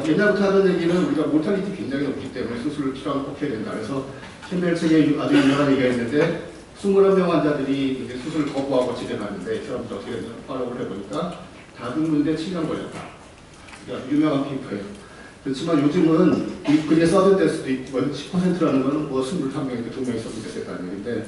옛날부터 하던 얘기는 우리가 모탈리티 굉장히 높기 때문에 수술을 필요하면 꼭 해야 된다. 그래서 캠벨 책에 아주 유명한 얘기가 있는데 21명 환자들이 이제 수술을 거부하고 집에 갔는데 이 사람들 어떻게 됐냐 팔로우를 해보니까 다 죽는데 7년 걸렸다. 그러니까 유명한 페이퍼예요. 그렇지만 요즘은 그게 서든 데스도 있고 10%라는 거는 뭐 21명인데 2명이 서든 데스 했다는 얘기인데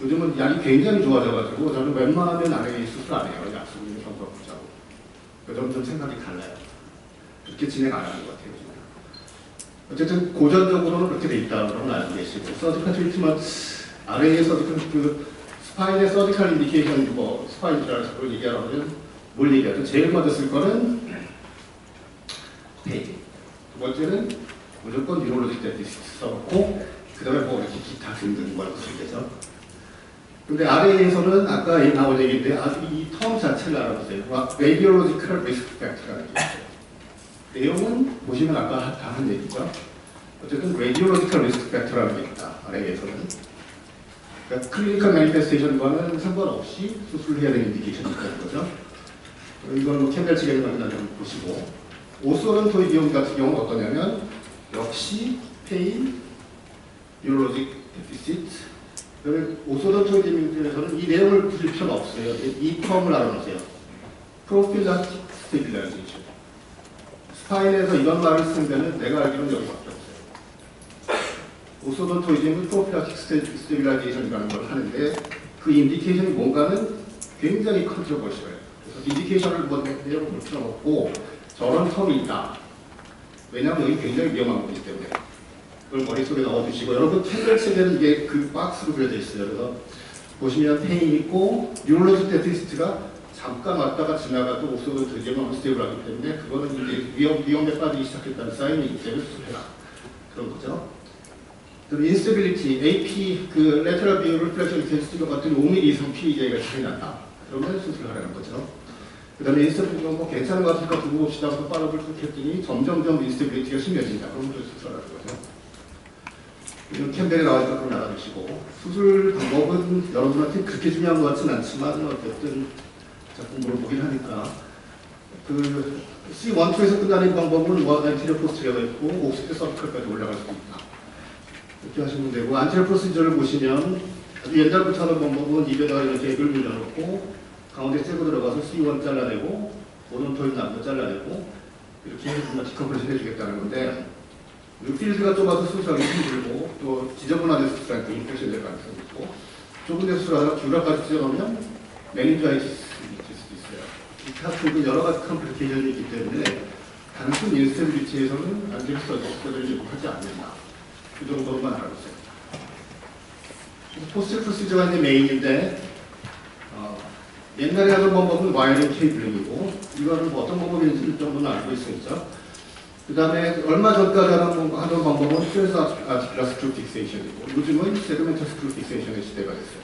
요즘은 약이 굉장히 좋아져가지고 저는 웬만하면 안에 수술 안 해요. 약속이 정보가 붙자고. 저는 좀 생각이 달라요. 그렇게 진행 안 하는 것 같아요. 어쨌든 고전적으로는 그렇게 돼 있다는 걸 알고 계시고 서지컬 트리트먼트 RA의 서지컬 그 스파인의 서지컬 인디케이션 뭐 스파인 줄알아서 그걸 얘기하라면 뭘 얘기하죠? 제일 먼저 쓸 거는 페인. 두 번째는 무조건 뉴로로직 데피시트 써놓고 그 다음에 뭐 이렇게 기타 등등 뭐 이렇게 쓰겠죠. 근데 RA에서는 아까 나온 얘기인데 아주 이 텀 자체를 알아보세요. Radiological Risk Factor라는 게 있어요. 내용은 보시면 아까 다 한 얘기죠. 어쨌든 Radiological Risk Factor라는 게 있다. RA에서는. 그러니까 클리니컬 매니페스테이션과는 상관없이 수술을 해야 되는 인디케이션이 있다는 거죠. 이건 뭐 캠벨 측에서 만나면 보시고 오소런토의 비용 같은 경우는 어떠냐면 역시 페인, 뉴로로직 데피시트 오소런토의 비용에서는 이 내용을 보실 필요는 없어요. 이 텀을 알아놓으세요. 프로필락틱 스테빌라이제이션. 스파인에서 이런 말을 쓰는 데는 내가 알기로는 여기밖에 없어요. 오소돈토이즘은 프로필락틱 스테빌라이제이션이라는 걸 하는데 그 인디케이션이 뭔가는 굉장히 컨트로버시해요. 그래서 인디케이션을 뭐 내용을 볼 필요는 없고 저런 텀이 있다. 왜냐하면 여기 굉장히 위험한 거기 때문에 그걸 머릿속에 넣어두시고 여러분 캠벨 책에는 이게 그 박스로 그려져 있어요. 그래서 보시면 페인 있고 뉴럴로직 데피시트가 잠깐 왔다가 지나가도 옥소도 되게 스테이블하기 때문에 그거는 이제 위험에 빠지기 시작했다는 사인이기 때문에 수술해라. 그런 거죠. 그리고 인스테빌리티, AP, 그 레터럴 비오 리플렉션 테스트가 같은 5mm 이상 PEJ가 차이 난다. 그러면 수술하라는 거죠. 그 다음에 인스테빌리티가 뭐 괜찮은 것 같으니까 두고 봅시다. 하고 팔로우를 쭉 했더니 점점점 인스테빌리티가 심해진다. 그러면 수술하라는 거죠. 이런 캠벨에 나와있다 그걸 알아두시고 수술 방법은 여러분한테 그렇게 중요한 것 같지는 않지만 어쨌든 자꾸 물어보긴 하니까 그 C12에서 끝나는 방법은 뭐 안티리어 포스트리어가 있고 옥스테 서클까지 올라갈 수 있다. 이렇게 하시면 되고 안티리어 프로시저를 보시면 아주 옛날부터 하는 방법은 입에다가 이렇게 액을 물려놓고 가운데 째고 들어가서 C1 잘라내고 오른토인 남도 잘라내고 이렇게 해서 디컴프레션 해주겠다는 건데 필드가 좁아서 수술하기 힘들고 또 지저분한 데 수술할 때 인펙션 될 가능성이 있고 좁은 데 수술하다가 뷰라까지 찢어놓으면 메닌자이티스 수도 있어요. 이 카트는 여러 가지 컴플리케이션이 있기 때문에 단순 인스테빌리티에서는 안티리어 서저리를 하지 않는다. 그 정도로만 알아보세요. 포스트 프로시저가 이제 메인인데 옛날에 하던 방법은 와이어링 케이블링이고 이거는 뭐 어떤 방법인지 정도는 알고 있으니까 그 다음에 얼마 전까지 하던 방법은 스트레스 아티큘라 스크루 픽세이션이고 요즘은 세그멘터 스크루 픽세이션의 시대가 됐어요.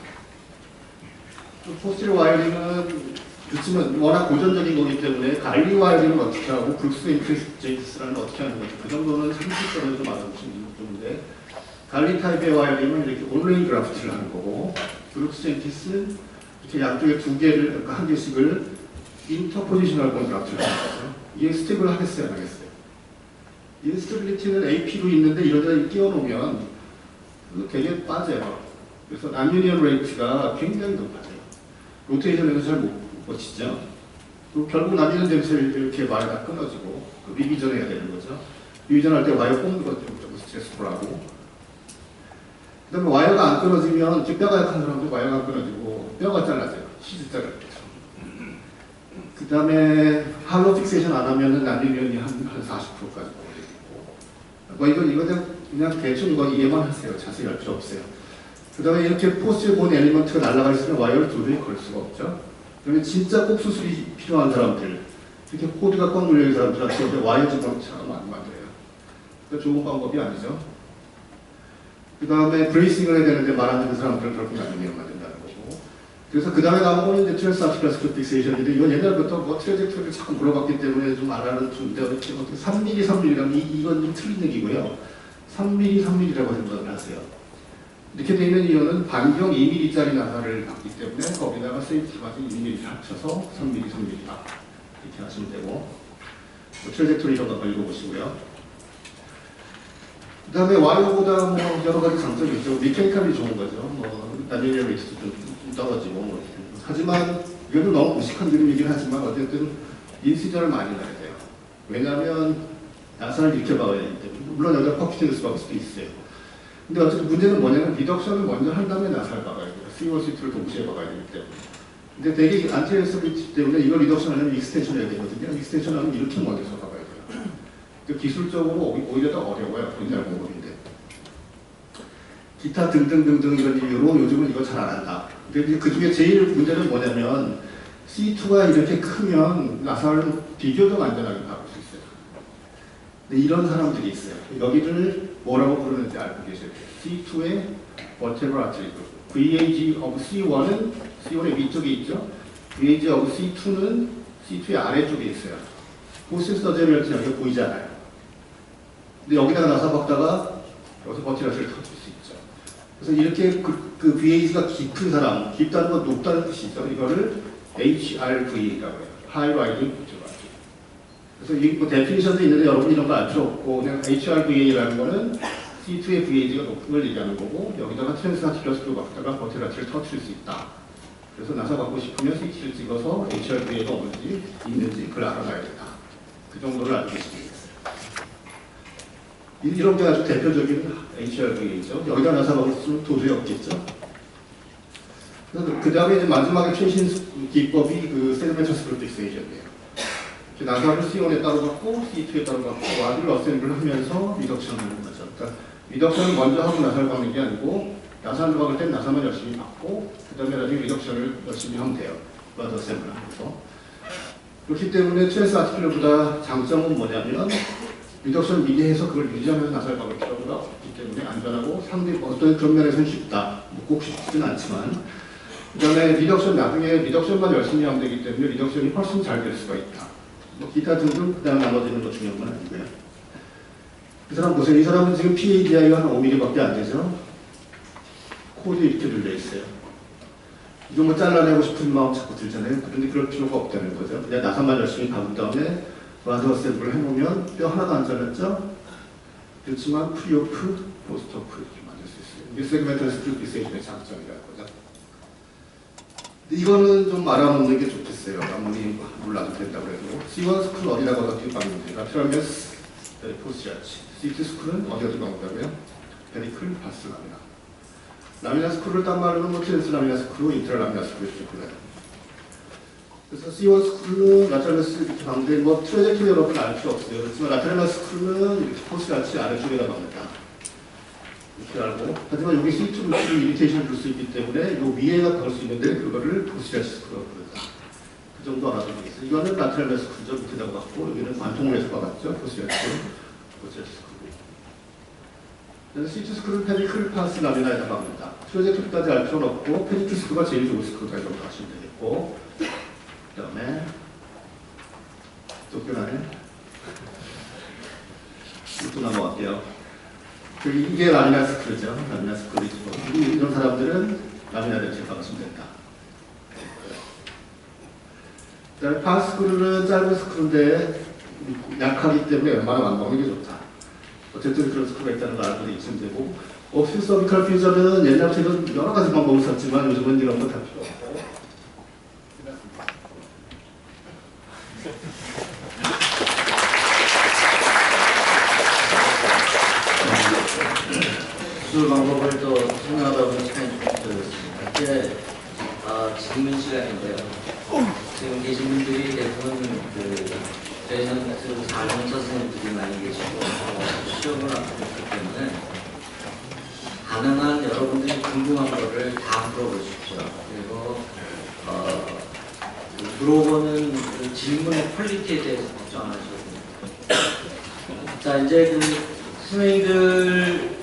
포스티리 와이어링은 그렇지만 워낙 고전적인 거기 때문에 갈리 와이어링은 어떻게 하고 브룩스 인트리스제이스라는 어떻게 하는 거죠. 그 정도는 상식적으로 좀 알아보시는 정도인데 갈리 타입의 와이어링은 이렇게 온라인 그라프트를 하는 거고 브룩스 인트리스 이렇게 양쪽에 두 개를 그러니까 한 개씩을 인터포지셔널 그라프트를 하는 거죠. 이게 스텝을 하겠어요, 안 하겠어요? 인스테빌리티는 AP로 있는데 이러다 끼워놓으면 되게 빠져요. 그래서 남유니언 레이트가 굉장히 높아져요. 로테이션에서 잘 못 치죠. 또 결국 남유니언 댐스를 이렇게 와이어가 끊어지고 리비전 해야 되는 거죠. 리비전 할 때 와이어 뽑는 건 좀 스트레스풀하고 그 다음에 와이어가 안 끊어지면 뼈가 약한 사람도 와이어가 안 끊어지고 뼈가 잘라져요. 시즈 잘라져요. 그 다음에 할로 픽세이션 안 하면은 남유니언이 한 40%까지 뭐 이거 그냥 대충 이거 이해만 하세요. 자세히 할 필요 없어요. 그 다음에 이렇게 포스트에 본 엘리먼트가 날아가 있으면 와이어를 도저히 걸 수가 없죠. 그러면 진짜 꼭 수술이 필요한 사람들, 이렇게 코드가 꽉 눌려있는 사람들한테 와이어 지방처럼 안 만들어요. 그러니까 좋은 방법이 아니죠. 그 다음에 브레이싱을 해야 되는데 말 안 듣는 사람들은 결국 나중에 만든다는 거고. 그래서 그 다음에 나온 건 이제 트랜스 아티큘라 스크루 픽세이션인데 이건 옛날부터 뭐 트레젝토리를 자꾸 물어봤기 때문에 좀 알아는 주는데 3mm, 3mm라면 이건 좀 틀린 얘기고요. 3mm, 3mm라고 생각을 하세요. 이렇게 되는 이유는 반경 2mm짜리 나사를 받기 때문에 거기다가 세이프티까지 2mm를 합쳐서 3mm, 3mm다. 이렇게 하시면 되고 트레젝토리 이런 거 읽어보시고요. 그다음에 와이어보다 뭐 여러 가지 장점이 있죠. 메케니컬이 좋은 거죠. 뭐 나중에 레이스도 좀 떨어지고 뭐. 하지만 이거는 너무 무식한 그림이긴 하지만 어쨌든 인시전을 많이 넣어야 돼요. 왜냐하면 나사를 이렇게 박아야 되기 때문에. 물론 여기다 퍼피팅을 박을 수도 있어요. 근데 어쨌든 문제는 뭐냐면 리덕션을 먼저 한 다음에 나사를 박아야 돼요. C1, C2를 동시에 박아야 되기 때문에. 근데 되게 안티레스비치 때문에 이걸 리덕션 하려면 익스텐션 해야 되거든요. 익스텐션 하면 이렇게 먼저 박아야 돼요. 그 기술적으로 오히려 더 어려워요. 굉장히 공법인데. 기타 등등등등 이런 이유로 요즘은 이거 잘 안 한다. 근데 그 중에 제일 문제는 뭐냐면 C2가 이렇게 크면 나사를 비교적 안전하게 박을 수 있어요. 근데 이런 사람들이 있어요. 여기를 뭐라고 부르는지 알고 계셔야 돼요. C2의 vertebral artery group. VAG of C1은 C1의 위쪽에 있죠. VAG of C2는 C2의 아래쪽에 있어요. 포스 서제리얼티 여기 보이잖아요. 근데 여기다가 나사 박다가 여기서 버티라스를 터질 수 있죠. 그래서 이렇게 그 VAG가 깊은 사람, 깊다는 건 높다는 뜻이죠. 이거를 HRV라고 해요. High Riding Vertebral. 그래서 이 뭐 데피니션도 있는데 여러분 이런 거 알 필요 없고 그냥 HRVA라는 거는 C2의 VAG가 높은 걸 얘기하는 거고 여기다가 트랜스아티큐러스로 박다가 버티라스를 터뜨릴 수 있다. 그래서 나사 받고 싶으면 CT를 찍어서 HRVA가 있는지 그걸 알아가야 된다. 그 정도를 알고 계시면 되겠어요. 이런 게 아주 대표적인 HRVA죠. 여기다 나사 박을 수 있으면 도저히 없겠죠. 그 다음에 이제 마지막에 최신 기법이 그 셀메터스 픽세이션이에요. 나사를 C1에 따로 받고 C2에 따로 받고 와드를 어셈블을 하면서 리덕션을 하는 거죠. 그러니까 리덕션을 먼저 하고 나사를 박는 게 아니고 나사를 박을 땐 나사만 열심히 박고 그 다음에 나중에 리덕션을 열심히 하면 돼요. 와드 어셈블을 하면서. 그렇기 때문에 트랜스 아티큘러보다 장점은 뭐냐면 리덕션 미리 해서 그걸 유지하면서 나사를 박을 필요가 없기 때문에 안전하고 상당히 어떤 그런 면에서는 쉽다. 뭐 꼭 쉽지는 않지만 그 다음에 리덕션 나중에 리덕션만 열심히 하면 되기 때문에 리덕션이 훨씬 잘 될 수가 있다. 뭐 기타 등등 그 다음 나머지는 뭐 중요한 건 아니고요. 이 사람 보세요. 이 사람은 지금 PADI가 한 5mm밖에 안 되죠. 코도 이렇게 들려 있어요. 이거 뭐 잘라내고 싶은 마음 자꾸 들잖아요. 그런데 그럴 필요가 없다는 거죠. 그냥 나사만 열심히 박은 다음에 와드 어셈블을 해보면 뼈 하나도 안 잘랐죠? 그렇지만 프리오프, 포스트오프 이렇게 만들 수 있어요. 이게 세그멘털 스피세이션의 장점이라는 거죠. 근데 이거는 좀 알아놓는 게 좋겠어요. 아무리 몰라도 된다고 해도. C1 스쿨은 어디다가 어떻게 박는 돼요? 라피라메스, 포스치아치. C2 스쿨은 어디다 박는다고요? 페리클, 바스, 라미나. 라미나 스쿨을 딴 말로는 뭐 트랜스 라미나 스쿨로 인트라 라미나 스쿨로 이렇게 불러요. 그래서 C1 스쿨은 라테라메스 이렇게 박는데 뭐 트레젝토리 여러분 알 필요 없어요. 그렇지만 라테라메스 스쿨은 이렇게 포스치아치 아래쪽에다 박는다. 이렇게 알고. 하지만 여기 C2 루트를 이미테이션을 줄 수 있기 때문에 요 위에가 박을 수 있는데 그거를 포스치아치 스쿨로 부른다. 그 정도 알아두면 되겠어요. 이거는 라테라메스 스쿨죠. 밑에다가 박고 여기는 관통을 해서 박았죠. 포스치아치 스쿨. C2 스크루는 페니클 파스 라미나에다 박는다. 트레젝토리까지 알 필요는 없고 페니클 스크루가 제일 좋은 스크루다 정도 하시면 되겠고 그 다음에 쫓겨나네. 또 넘어갈게요. 이게 라미나 스크루죠. 라미나 스크루이죠. 이런 사람들은 라미나를 이렇게 박으시면 된다. 그 다음에 파 스크루는 짧은 스크루인데 약하기 때문에 웬만하면 안 박는 게 좋다. 어쨌든 그런 스크루가 있다는 걸 알고 있으면 되고 옵션 서비컬 퓨저는 옛날부터 여러 가지 방법을 썼지만 요즘은 이런 거 다 필요 없고 수술 방법을 또 설명하다 보니 시간이 좀 들었습니다. 이제 질문 시간인데요. 지금 계신 분들이 대부분 레지던트 4년 선생님들이 많이 계시고 시험을 앞두고 있기 때문에 가능한 여러분들이 궁금한 거를 다 물어보십시오. 그리고 물어보는 그 질문의 퀄리티에 대해서 걱정 안 하셔도 됩니다. 자, 이제 선생님들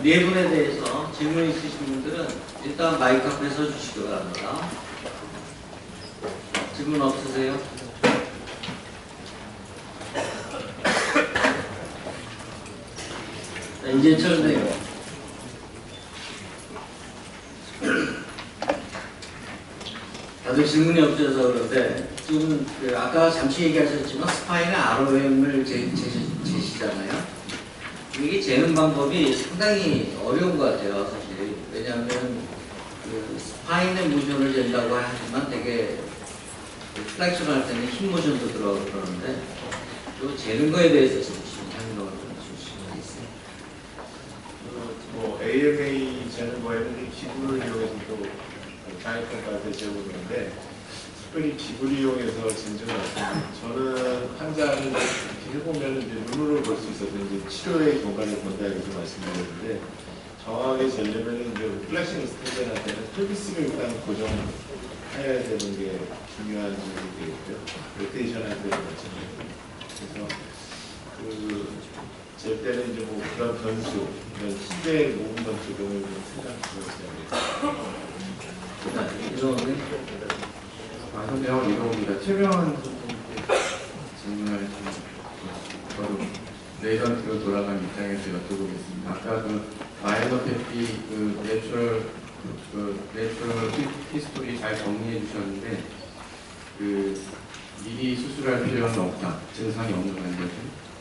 네 분에 대해서 질문 있으신 분들은 일단 마이크 앞에 서주시기 바랍니다. 질문 없으세요? 자, 이재철 선생님. 다들 질문이 없어서 그런데 지금 아까 잠시 얘기하셨지만 스파인의 ROM을 재시잖아요. 이게 재는 방법이 상당히 어려운 것 같아요, 사실. 왜냐하면 그 스파인의 모션을 잰다고 하지만 되게 플렉션 할 때는 힘 모션도 들어가고 그러는데 또 재는 거에 대해서 좀 설명을 좀 주실 수 있어요? 뭐 AMA 재는 거에는 기구를 이용해서 또 장애평가를 재보는데 특별히 기구를 이용해서 진정을 했습니다. 저는 환자를 이렇게 해보면 이제 눈으로 볼 수 있어서 이제 치료의 경과를 본다 이렇게 말씀드렸는데 정확하게 재려면 이제 플래싱 스탠드한테는 펠비스를 일단 고정해야 되는 게 중요한 부분이 되겠죠. 로테이션한테 마찬가지고. 그래서 잴 때는 이제 뭐 그런 변수, 이런 힘의 모음만 조정을 좀 생각해보셔야 돼요. 이거는 현대형 이동입니다. 최명환 질문을 좀 저도 레전트로 돌아간 입장에서 여쭤보겠습니다. 아까 그 마이너테피 내추럴 히스토리 잘 정리해 주셨는데 미리 수술할 필요는 없다. 증상이 없는 환자들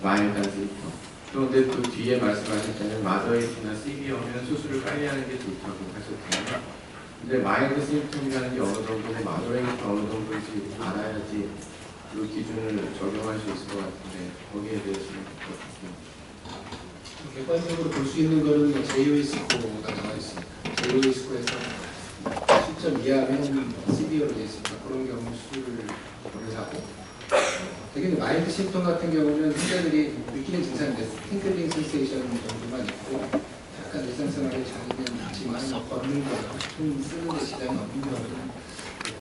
마일드한 심통. 그런데 그 뒤에 말씀하실 때는 마더잇이나 시비어면 수술을 빨리 하는 게 좋다고 하셨잖아요. 근데 마일드 심통이라는 게 어느 정도고 마더잇이 어느 정도인지 알아야지 그 기준을 적용할 수 있을 것 같은데 거기에 대해서는 어떻게? 객관적으로 볼 수 있는 거는 JOE 스코어가 나와 있습니다. JOE 스코어에서 10점 이하면 CBO로 되어 있습니다. 그런 경우 수술을 고려하고 되게 마일드 심통 같은 경우는 환자들이 느끼는 증상인데 팅클링 센세이션 정도만 있고 약간 일상생활에 자기는 있지만 걷는 거, 숨 쓰는 데 지장이 없는 경우는